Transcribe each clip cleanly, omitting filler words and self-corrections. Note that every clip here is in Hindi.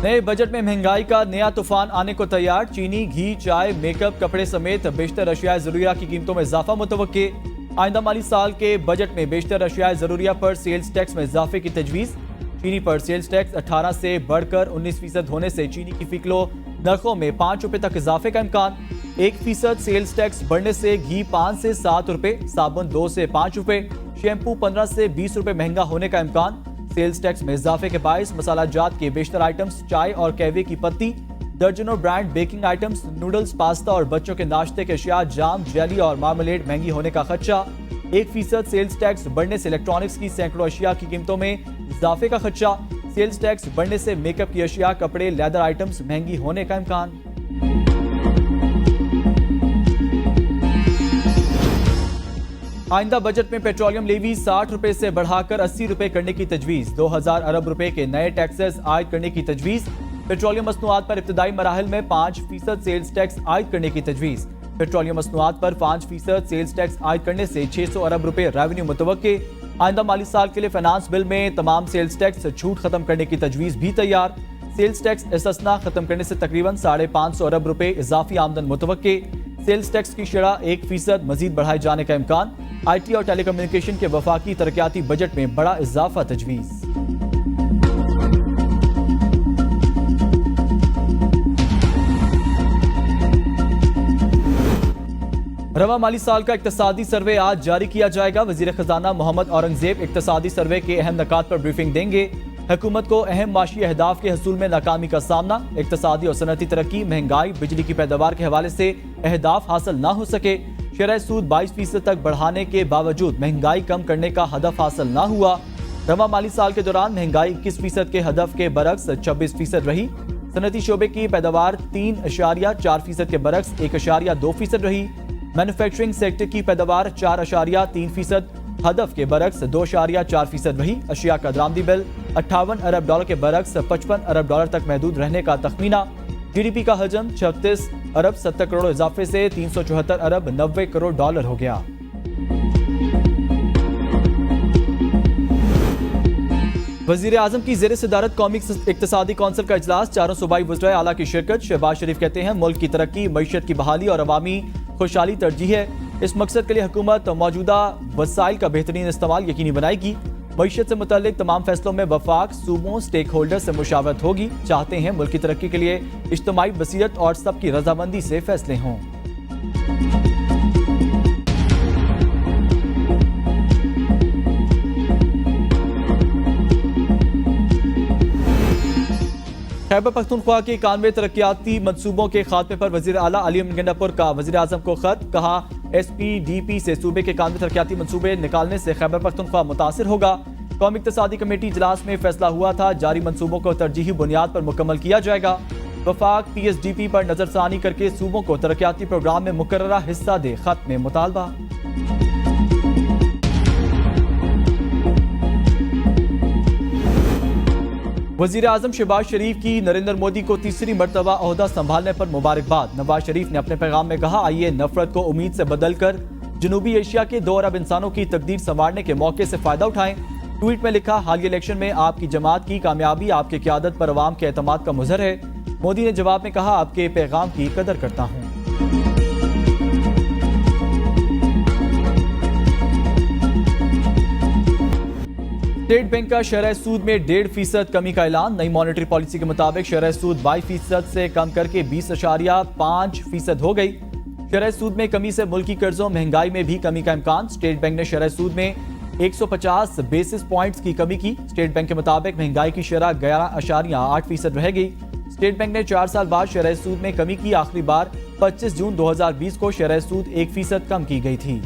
नए बजट में महंगाई का नया तूफान आने को तैयार। चीनी, घी, चाय, मेकअप, कपड़े समेत बेशतर अशियाए जरूरिया की कीमतों में इजाफा मुतवक्के। आइंदा माली साल के बजट में बेशतर अशियाए जरूरिया पर सेल्स टैक्स में इजाफे की तजवीज़। चीनी पर सेल्स टैक्स 18 से बढ़कर 19% होने से चीनी की फी किलो नरखों में 5 रुपए तक इजाफे का इम्कान। 1% सेल्स टैक्स बढ़ने से घी 5 से 7 रुपए, साबुन 2 से 5 रुपए, शैम्पू 15 से 20 रुपए महंगा होने का इम्कान। सेल्स टैक्स में इजाफे के बायस मसाला जात के बेशतर आइटम्स, चाय और कहवे की पत्ती, दर्जनों brand baking items, noodles, pasta और बच्चों के नाश्ते के अशिया, जाम, जेली और मार्मलेड महंगी होने का खदशा। 1% सेल्स टैक्स बढ़ने से इलेक्ट्रॉनिक्स की सैकड़ों अशिया की कीमतों में इजाफे का खदशा। सेल्स टैक्स बढ़ने से मेकअप की अशिया, कपड़े, लेदर आइटम्स महंगी होने का इम्कान। आइंदा बजट में पेट्रोलियम लेवी 60 रुपए से बढ़ाकर 80 रुपए करने की तजवीज़। 2000 अरब रुपए के नए टैक्सेस आयद करने की तजवीज़। पेट्रोलियम मसनूआत पर इब्तदाई मराहल में 5% सेल्स टैक्स आयद करने की तजवीज़। पेट्रोलियम मसनूआत पर 5% सेल्स टैक्स आयद करने से 600 अरब रुपए रेवेन्यू मुतवक्के। आइंदा माली साल के लिए फाइनेंस बिल में तमाम सेल्स टैक्स छूट खत्म करने की तजवीज़ भी तैयार। सेल्स टैक्स इस्तिस्ना खत्म करने से तकरीबन 550 अरब रुपए इजाफी आमदन मुतवक्के। सेल्स टैक्स की शरह 1% मजीद बढ़ाए जाने का इम्कान। IT और टेलीकम्युनिकेशन के वफाकी तरक्याती बजट में बड़ा इजाफा तजवीज़। रवा माली साल का इक्तसादी सर्वे आज जारी किया जाएगा। वजीर खजाना मोहम्मद औरंगजेब इक्तसादी सर्वे के अहम नकात पर ब्रीफिंग देंगे। हुकूमत को अहम माशी अहदाफ के हसूल में नाकामी का सामना। इक्तसादी और सनती तरक्की, महंगाई, बिजली की पैदावार के हवाले से अहदाफ हासिल ना हो सके। शरह सूद 22% तक बढ़ाने के बावजूद महंगाई कम करने का हदफ हासिल ना हुआ। रवा माली साल के दौरान महंगाई 21% के हदफ के बरक्स 26% रही। सनती शोबे की पैदावार 3.4% के बरक्स 1.2% रही। मैन्युफैक्चरिंग सेक्टर की पैदावार 4.3%, हदफ के बरक्स 2.4% रही। अशिया का दरामदी बिल 58 अरब डॉलर के बरक्स 55 अरब डॉलर तक महदूद रहने का तखमीना। GDP का हजम 36 अरब 70 करोड़ इजाफे से 374 अरब 90 करोड़ डॉलर हो गया। वजीर आजम की जेर सदारत कौमी इक्तसादी कौंसिल का इजलास, चारों सूबाई वज़राए आला की शिरकत। शहबाज शरीफ कहते हैं मुल्क की तरक्की, मईशत की बहाली और अवामी खुशहाली तरजीह है। इस मकसद के लिए हुकूमत मौजूदा वसाइल का बेहतरीन इस्तेमाल यकीनी बनाएगी। मईशत से मुतल्लिक तमाम फैसलों में वफाक, सूबों, स्टेक होल्डर से मुशावरत होगी। चाहते हैं मुल्क की तरक्की के लिए इज्तिमाई बसीरत और सबकी रजामंदी से फैसले हों। खैबर पख्तूनख्वा के 91 तरक्याती मनसूबों के खात्मे पर वजीर आला अली गंडापुर का वजीर आजम को खत। कहा SPDP से सूबे के 91 तरक्याती मनसूबे निकालने से खैबर पख्तूनख्वा मुतासिर होगा। कौमी इक्तसादी कमेटी इजलास में फैसला हुआ था, जारी मनसूबों को तरजीही बुनियाद पर मुकम्मल किया जाएगा। वफाक PSDP पर नजरसानी करके सूबों को तरक्याती प्रोग्राम में मुकर्ररा हिस्सा दे, खत में मुतालबा। वजीर आजम शहबाज शरीफ की नरेंद्र मोदी को तीसरी मरतबा ओहदा संभालने पर मुबारकबाद। नवाज शरीफ ने अपने पैगाम में कहा, आइए नफरत को उम्मीद से बदलकर जनूबी एशिया के 2 अरब इंसानों की तकदीर संवारने के मौके से फायदा उठाएं। ट्वीट में लिखा, हालिया इलेक्शन में आपकी जमात की कामयाबी आपकी क़यादत पर अवाम के एतमाद का मुज़हर है। मोदी ने जवाब में कहा, आपके पैगाम की कदर करता हूँ। स्टेट बैंक का शरह सूद में 1.5% कमी का ऐलान। नई मॉनेटरी पॉलिसी के मुताबिक शरह सूद 22% से कम करके 20.5% हो गई। शरह सूद में कमी से मुल्की कर्जों, महंगाई में भी कमी का इम्कान। स्टेट बैंक ने शरह सूद में 150 बेसिस पॉइंट्स की कमी की। स्टेट बैंक के मुताबिक महंगाई की शरह 11.8% रह गई। स्टेट बैंक ने 4 साल बाद शरह सूद में कमी की। आखिरी बार 25 जून 2020 को शरह सूद 1% कम की गई थी।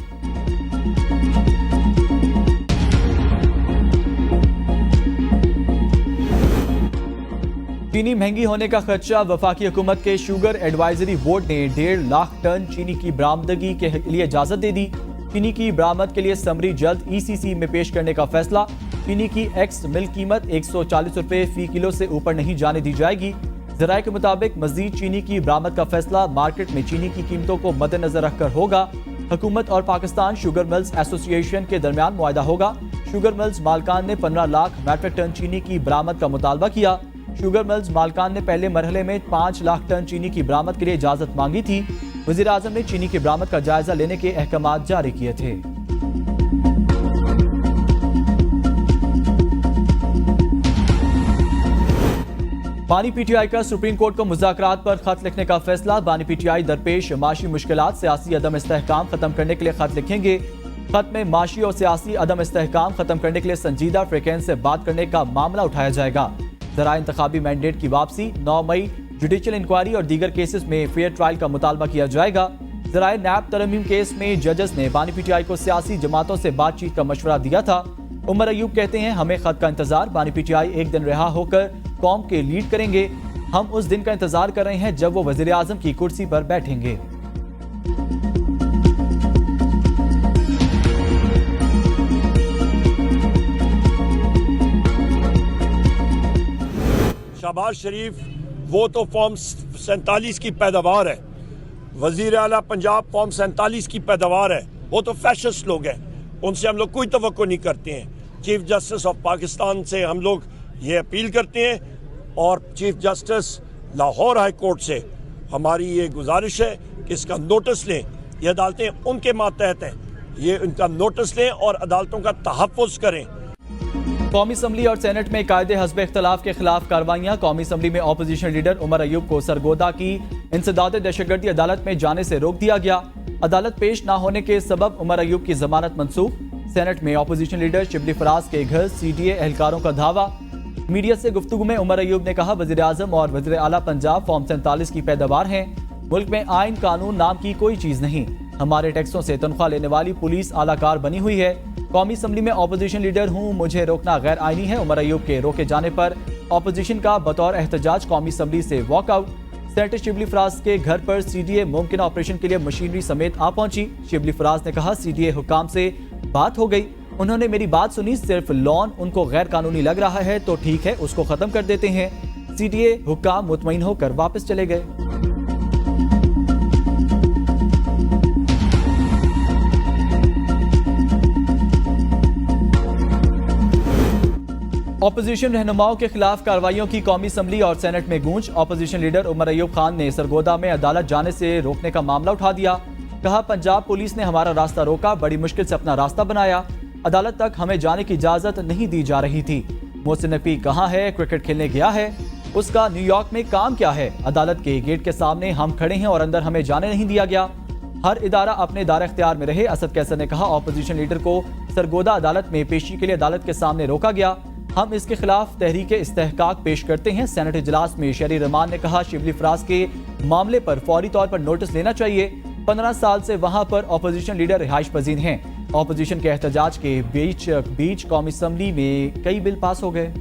चीनी महंगी होने का खदशा। वफाकी हुकूमत के शुगर एडवाइजरी बोर्ड ने 1.5 लाख टन चीनी की बरामदगी के लिए इजाजत दे दी। चीनी की बरामद के लिए समरी जल्द ECC में पेश करने का फैसला। चीनी की एक्स मिल्क कीमत 140 रुपए फी किलो से ऊपर नहीं जाने दी जाएगी। जराये के मुताबिक मजीद चीनी की बरामद का फैसला मार्केट में चीनी की कीमतों को मद्देनजर रखकर होगा। हुकूमत और पाकिस्तान शुगर मिल्स एसोसिएशन के दरमियान मुआहदा होगा। शुगर मिल्स मालकान ने 15 लाख मैट्रिक टन चीनी की बरामद का मुतालबा किया। शुगर मिल्स मालकान ने पहले मरहले में 5 लाख टन चीनी की बरामद के लिए इजाजत मांगी थी। वजीर आजम ने चीनी की बरामद का जायजा लेने के अहकाम जारी किए थे। बानी पीटीआई का सुप्रीम कोर्ट को मुज़ाकरात पर खत लिखने का फैसला। बानी पीटीआई दरपेश माशी मुश्किलात, सियासी अदम इस्तेहकाम खत्म करने के लिए खत लिखेंगे। खत में माशी और सियासी अदम इस्तेहकाम खत्म करने के लिए संजीदा फ्रीक्वेंस से बात करने का मामला उठाया जाएगा। जरा इंतखाबी मैंडेट की वापसी, 9 मई जुडिशियल इंक्वायरी और दीगर केसेस में फेयर ट्रायल का मुतालबा किया जाएगा। जराए नैब तरमीम केस में जजेस ने बानी पीटीआई को सियासी जमातों से बातचीत का मशवरा दिया था। उमर अयूब कहते हैं, हमें खत का इंतजार, बानी पीटीआई एक दिन रिहा होकर कौम के लीड करेंगे। हम उस दिन का इंतजार कर रहे हैं जब वो वजीर आजम की कुर्सी पर बैठेंगे। शहबाज शरीफ वो तो फॉर्म 47 की पैदावार है, वजीर आला पंजाब फॉर्म 47 की पैदावार है। वो तो फैशिस्ट लोग हैं, उनसे हम लोग कोई तवक्को नहीं करते हैं। चीफ जस्टिस ऑफ पाकिस्तान से हम लोग ये अपील करते हैं और chief justice Lahore high court से हमारी ये गुजारिश है कि इसका नोटिस लें। ये अदालतें उनके मातहत हैं, ये इनका नोटिस लें और अदालतों का तहफ़्फ़ुज़ करें। कौमी असम्बली और सेनेट में कायदे हस्ब इख्तलाफ के खिलाफ कार्रवाइयां। कौमी असम्बली में अपोजिशन लीडर उमर अयूब को सरगोदा की इंसदाद दहशतगर्दी अदालत में जाने से रोक दिया गया। अदालत पेश न होने के सबब उमर अयूब की जमानत मंसूख। सेनेट में अपोजिशन लीडर शिबली फराज के घर CDA एहलकारों का धावा। मीडिया से गुफ्तगू में उमर अयूब ने कहा, वजीर आजम और वजीर आला पंजाब फॉर्म 47 की पैदावार हैं। मुल्क में आइन कानून नाम की कोई चीज नहीं। हमारे टैक्सों से तनख्वाह लेने वाली पुलिस आलाकार बनी हुई है। कौमी असम्बली में अपोजिशन लीडर हूँ, मुझे रोकना गैर आईनी है। उमर अयूब के रोके जाने पर अपोजिशन का बतौर एहतजाज कौमी असम्बली से वॉकआउट। सेनेटर शिबली फराज के घर पर CDA मुमकिन ऑपरेशन के लिए मशीनरी समेत आ पहुंची। शिबली फराज ने कहा, CDA हुकाम से बात हो गई, उन्होंने मेरी बात सुनी। सिर्फ लॉन उनको गैर कानूनी लग रहा है तो ठीक है, उसको खत्म कर देते हैं। CDA हुकाम मुतमईन होकर वापस चले गए। अपोजिशन रहनुमाओं के खिलाफ कार्रवाइयों की कौमी असम्बली और सेनेट में गूंज। अपोजिशन लीडर उमर अयूब खान ने सरगोदा में अदालत जाने से रोकने का मामला उठा दिया। कहा, पंजाब पुलिस ने हमारा रास्ता रोका, बड़ी मुश्किल से अपना रास्ता बनाया। अदालत तक हमें जाने की इजाजत नहीं दी जा रही थी। मोहसिन नकवी कहाँ है? क्रिकेट खेलने गया है। उसका न्यूयॉर्क में काम क्या है? अदालत के गेट के सामने हम खड़े हैं और अंदर हमें जाने नहीं दिया गया। हर इदारा अपने दायरा इख्तियार में रहे। असद कैसर ने कहा, अपोजिशन लीडर को सरगोदा अदालत में पेशी के लिए अदालत के सामने रोका गया। हम इसके खिलाफ तहरीक इस्तेहकाक पेश करते हैं। सेनेट इजलास में शहरी रहमान ने कहा, शिबली फराज के मामले पर फौरी तौर पर नोटिस लेना चाहिए। 15 साल से वहां पर अपोजिशन लीडर रिहाइश पजीर हैं। अपोजिशन के एहतजाज के बीच कौमी असम्बली में कई बिल पास हो गए।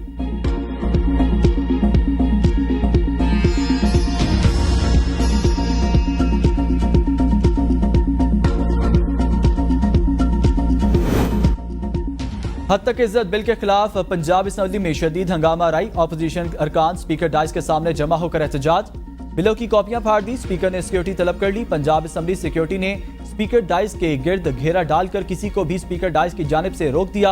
हद तक इज्जत बिल के खिलाफ पंजाब असम्बली में शदीद हंगामा राई। अपोजिशन अरकान स्पीकर डाइस के सामने जमा होकर एहतजाज। बिलों की कॉपियां फाड़ दी। स्पीकर ने सिक्योरिटी तलब कर ली। पंजाब असम्बली सिक्योरिटी ने स्पीकर डाइस के गिर्द घेरा डालकर किसी को भी स्पीकर डाइस की जानिब से रोक दिया।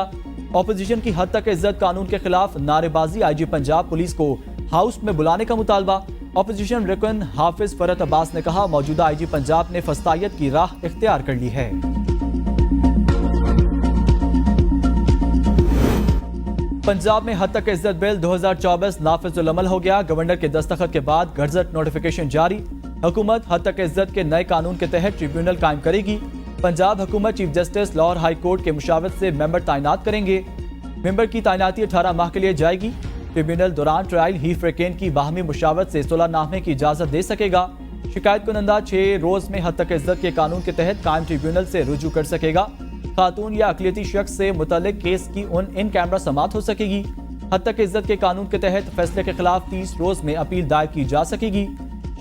अपोजिशन की हद तक इज्जत कानून के खिलाफ नारेबाजी। IG पंजाब पुलिस को हाउस में बुलाने का मुतालबा। अपोजिशन रुकन हाफिज फरत अब्बास ने कहा, मौजूदा IG पंजाब ने फस्तायत की राह इख्तियार कर ली है। पंजाब में हद तक इज्जत बिल 2024 नाफिजुल अमल हो गया। गवर्नर के दस्तखत के बाद गजट नोटिफिकेशन जारी। हुकूमत हद तक इज्जत के नए कानून के तहत ट्रिब्यूनल कायम करेगी। पंजाब हुकूमत chief justice Lahore high court के मुशावरत से मेंबर तैनात करेंगे। मेंबर की तैनाती 18 माह के लिए जाएगी। ट्रिब्यूनल दौरान ट्रायल ही फ्रेकेन की बाहमी मुशावरत से सुलहनामे की इजाजत दे सकेगा। शिकायत कुनंदा 6 रोज में हद तक इज्जत के कानून के तहत कायम ट्रिब्यूनल से रुजू कर सकेगा। खातून या अकलियती शख्स से मुतल्लिक केस की इन कैमरा समात हो सकेगी। हद तक इज्जत के कानून के तहत फैसले के खिलाफ 30 रोज में अपील दायर की जा सकेगी।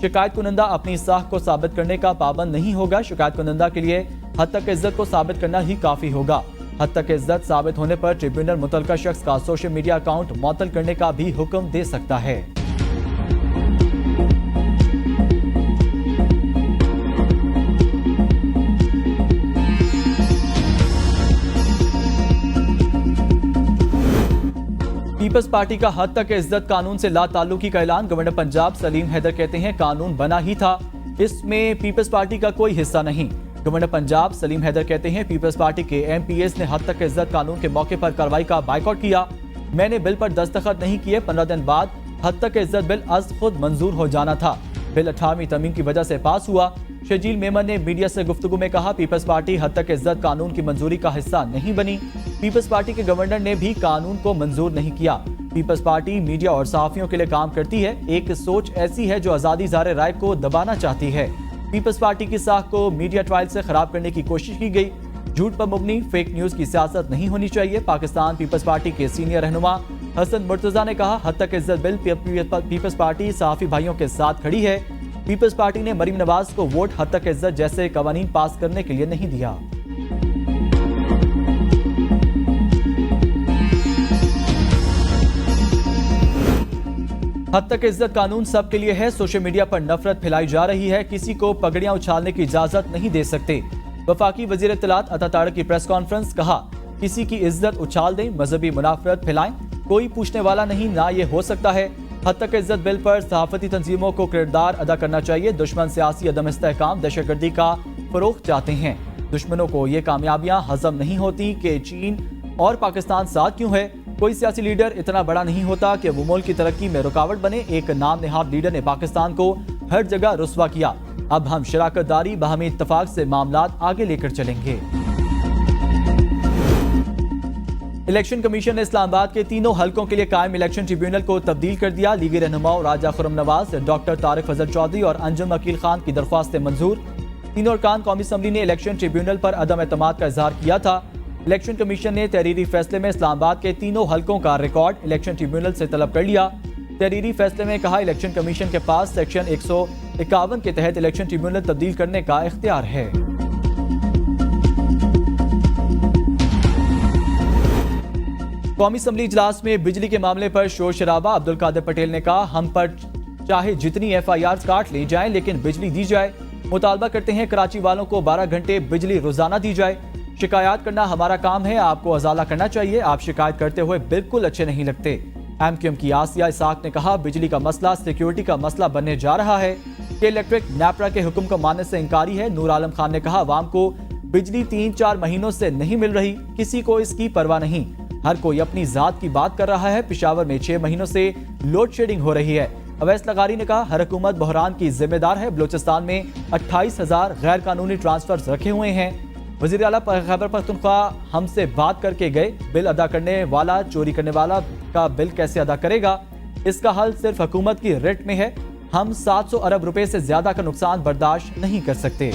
शिकायत कुनंदा अपनी साख को साबित करने का पाबंद नहीं होगा। शिकायत कुनंदा के लिए हद तक इज्जत को साबित करना ही काफी होगा। हद तक इज्जत साबित होने पर ट्रिब्यूनल मुतल्लिका शख्स का सोशल मीडिया अकाउंट मुअत्तल करने का भी हुक्म दे सकता है। पीपल्स पार्टी का हद तक इज्जत कानून से ला ताल्लुकी का ऐलान। गवर्नर पंजाब सलीम हैदर कहते हैं कानून बना ही था, इसमें पीपल्स पार्टी का कोई हिस्सा नहीं। गवर्नर पंजाब सलीम हैदर कहते हैं पीपल्स पार्टी के एमपीएस ने हद तक इज्जत कानून के मौके पर कार्रवाई का बायकॉट किया। मैंने बिल पर दस्तखत नहीं किए, 15 दिन बाद हद तक इज्जत बिल अज खुद मंजूर हो जाना था। बिल 18वीं तरमीम की वजह से पास हुआ। शजील मेमन ने मीडिया से गुफ्तगू में कहा पीपल्स पार्टी हद तक इज्जत कानून की मंजूरी का हिस्सा नहीं बनी। पीपल्स पार्टी के गवर्नर ने भी कानून को मंजूर नहीं किया। पीपल्स पार्टी मीडिया और सहाफियों के लिए काम करती है। एक सोच ऐसी है जो आजादी ज़ाहिर राय को दबाना चाहती है। पीपल्स पार्टी की साख को मीडिया ट्रायल से खराब करने की कोशिश की गई। झूठ पर मुबनी फेक न्यूज की सियासत नहीं होनी चाहिए। पाकिस्तान पीपल्स पार्टी के सीनियर रहनुमा हसन मुर्तजा ने कहा हद तक इज्जत बिल पीपल्स पार्टी सहाफी भाइयों के साथ खड़ी है। पीपल्स पार्टी ने मरीम नवाज को वोट हद तक इज्जत जैसे कवानीन पास करने के लिए नहीं दिया। हद तक इज्जत कानून सबके लिए है। सोशल मीडिया पर नफरत फैलाई जा रही है। किसी को पगड़ियां उछालने की इजाजत नहीं दे सकते। वफाकी वजीर इत्तलात अता तारक की प्रेस कॉन्फ्रेंस, कहा किसी की इज्जत उछाल दें, मजहबी मुनाफरत फैलाएं, कोई पूछने वाला नहीं, ना ये हो सकता है। हद तक इज्जत बिल पर सहाफती तंजीमों को किरदार अदा करना चाहिए। दुश्मन सियासी अदम इस्तेहकाम दहशतगर्दी का फरोग चाहते हैं। दुश्मनों को ये कामयाबियां हजम नहीं होती कि चीन और पाकिस्तान साथ क्यों है। कोई सियासी लीडर इतना बड़ा नहीं होता कि वो मुल्क की तरक्की में रुकावट बने। एक नाम नेहाद लीडर ने पाकिस्तान को हर जगह रुस्वा किया। अब हम शराकतदारी बाहमी इत्तफाक से मामलात आगे लेकर चलेंगे। इलेक्शन कमीशन ने इस्लामाबाद के तीनों हलकों के लिए कायम इलेक्शन ट्रिब्यूनल को तब्दील कर दिया। लीगी रहनुमाओं राजा खुर्रम नवाज, डॉक्टर तारिक फजल चौधरी और अंजुम अकील खान की दरख्वास्तें मंजूर। तीनों अरकान कौमी असम्बली ने इलेक्शन ट्रिब्यूनल पर अदम एतमाद का इजहार किया था। इलेक्शन कमीशन ने तहरीरी फैसले में इस्लामाबाद के तीनों हलकों का रिकॉर्ड इलेक्शन ट्रिब्यूनल से तलब कर लिया। तहरीरी फैसले में कहा इलेक्शन कमीशन के पास सेक्शन 151 के तहत इलेक्शन ट्रिब्यूनल तब्दील करने का इख्तियार है। कौमी असम्बली इजलास में बिजली के मामले पर शोर शराबा। अब्दुल कादिर पटेल ने कहा हम पर चाहे जितनी FIR काट ली जाए लेकिन बिजली दी जाए। मुतालबा करते हैं कराची वालों को 12 घंटे बिजली रोजाना दी जाए। शिकायत करना हमारा काम है, आपको अजाला करना चाहिए। आप शिकायत करते हुए बिल्कुल अच्छे नहीं लगते। MQM की आसिया इसाक ने कहा बिजली का मसला सिक्योरिटी का मसला बनने जा रहा है कि इलेक्ट्रिक नैपरा के हुक्म को मानने से इंकारी है। नूर आलम खान ने कहा अवाम को बिजली 3-4 महीनों से नहीं मिल रही, किसी को इसकी परवाह नहीं। हर कोई अपनी जात की बात कर रहा है। पिशावर में 6 महीनों से लोड शेडिंग हो रही है। अवैस लगारी ने कहा हर हुकूमत बहरान की जिम्मेदार है। बलूचिस्तान में 28,000 गैर कानूनी ट्रांसफर रखे हुए हैं। वज़ीर आला खैबर पख्तूनख्वा हमसे बात करके गए, बिल अदा करने वाला चोरी करने वाला का बिल कैसे अदा करेगा? इसका हल सिर्फ हुकूमत की रिट में है। हम 700 अरब रुपए से ज्यादा का नुकसान बर्दाश्त नहीं कर सकते।